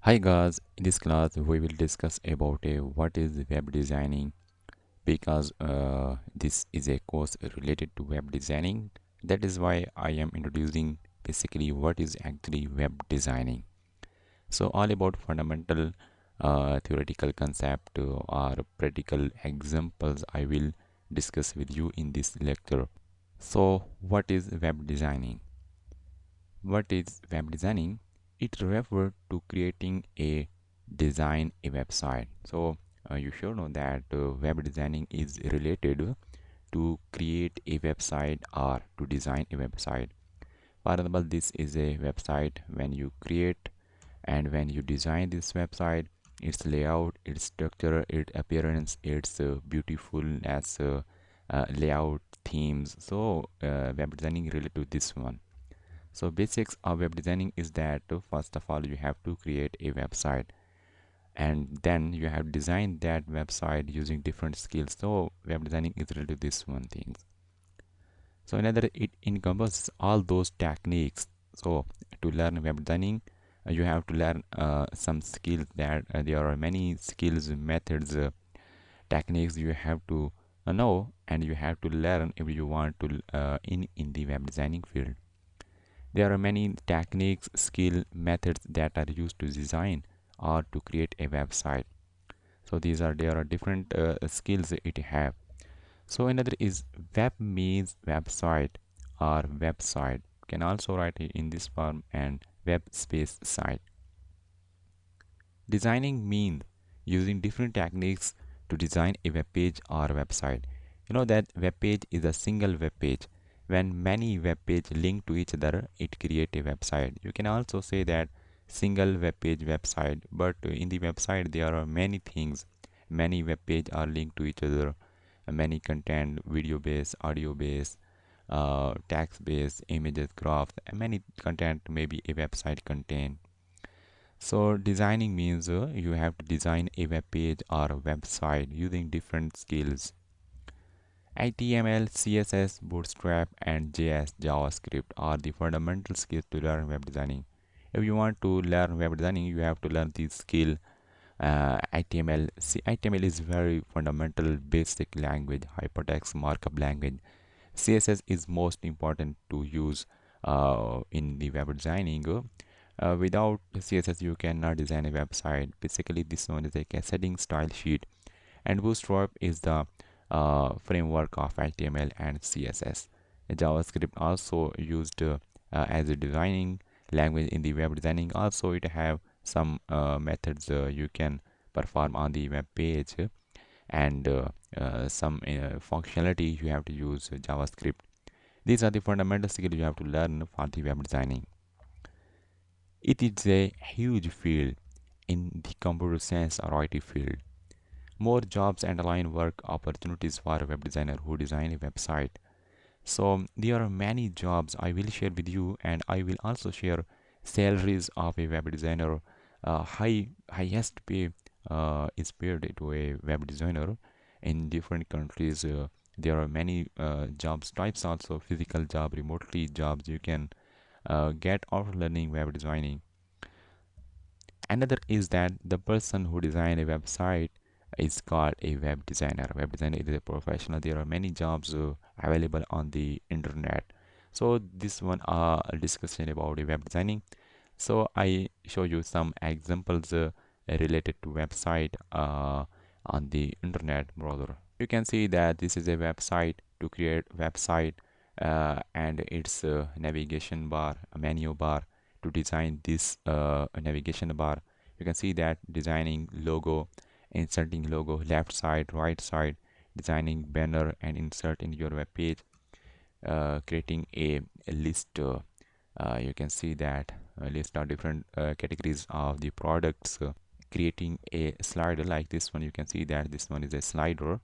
Hi guys, in this class we will discuss about what is web designing because this is a course related to web designing. That is why I am introducing basically what is actually web designing. So all about fundamental theoretical concept or practical examples I will discuss with you in this lecture. So what is web designing? What is web designing? It refers to creating a design a website. So you should know that web designing is related to create a website or to design a website. For example, this is a website when you create and when you design this website, its layout, its structure, its appearance, its beautifulness, layout, themes. So web designing related to this one. So basics of web designing is that first of all you have to create a website and then you have designed that website using different skills. So web designing is related to this one thing. So another it encompasses all those techniques. So to learn web designing you have to learn some skills that there are many skills, methods, techniques you have to know and you have to learn if you want to in the web designing field. There are many techniques, skill, methods that are used to design or to create a website. So there are different skills it have. So another is web means website or website. Can also write it in this form and web space site. Designing means using different techniques to design a web page or website. You know that web page is a single web page. When many web pages link to each other, it creates a website. You can also say that single web page website, but in the website there are many things. Many web pages are linked to each other. Many content, video based, audio based, text based, images, graphs, and many content maybe a website contain. So designing means you have to design a web page or a website using different skills. HTML, CSS, Bootstrap, and JS, JavaScript are the fundamental skills to learn web designing. If you want to learn web designing, you have to learn this skill. HTML. HTML is very fundamental, basic language, hypertext markup language. CSS is most important to use in the web designing. Without CSS, you cannot design a website. Basically, this one is like a setting style sheet, and Bootstrap is the framework of HTML and CSS. JavaScript also used as a designing language in the web designing. Also, it have some methods you can perform on the web page and some functionality you have to use JavaScript. These are the fundamental skills you have to learn for the web designing. It is a huge field in the computer science or IT field. More jobs and align work opportunities for a web designer who design a website. So there are many jobs I will share with you, and I will also share salaries of a web designer. Highest pay is paid to a web designer in different countries. There are many jobs types also, physical job, remotely jobs you can get after learning web designing. Another is that the person who design a website is called a web designer. Web designer is a professional. There are many jobs available on the internet. So this one a discussion about the web designing. So I show you some examples related to website on the internet browser. You can see that this is a website. To create website and its navigation bar, a menu bar. To design this navigation bar, you can see that designing logo, inserting logo left side, right side, designing banner and insert in your web page, creating a list. You can see that a list of different categories of the products, creating a slider like this one. You can see that this one is a slider,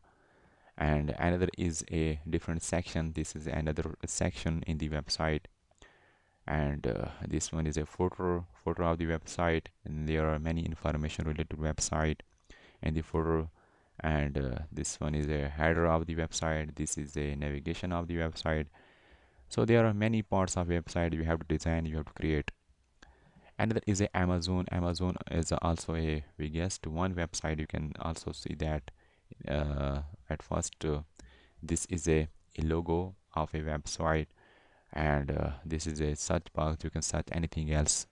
and another is a different section. This is another section in the website, and this one is a photo of the website, and there are many information related to website and the photo. And this one is a header of the website. This is a navigation of the website. So there are many parts of website you have to design, you have to create. Another is a Amazon. Amazon is also a biggest one website. You can also see that at first this is a logo of a website, and this is a search box. You can search anything else.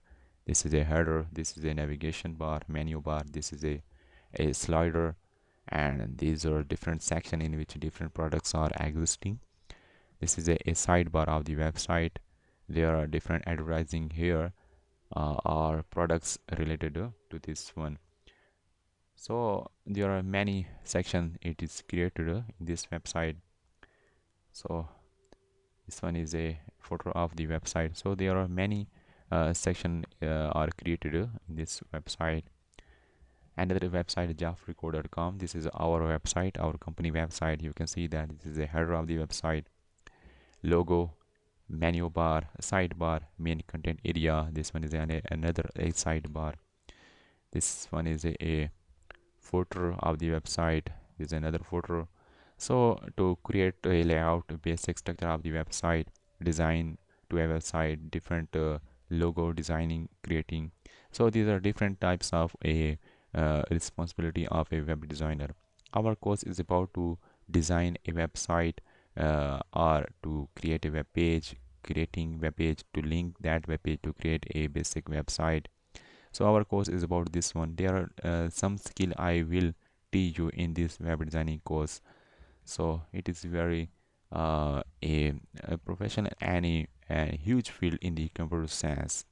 This is a header, this is a navigation bar, menu bar, this is a slider, and these are different section in which different products are existing. This is a sidebar of the website. There are different advertising here, or products related to this one. So there are many section it is created in this website. So this one is a photo of the website. So there are many section are created in this website. Another website, JafriCode.com. This is our website, our company website. You can see that this is a header of the website, logo, menu bar, sidebar, main content area. This one is another a sidebar. This one is a footer of the website. This is another footer. So to create a layout, basic structure of the website, design to a website, different logo designing, creating. So these are different types of a responsibility of a web designer. Our course is about to design a website, or to create a web page, creating web page, to link that web page to create a basic website. So our course is about this one. There are some skill I will teach you in this web designing course. So it is very a professional and a huge field in the computer science.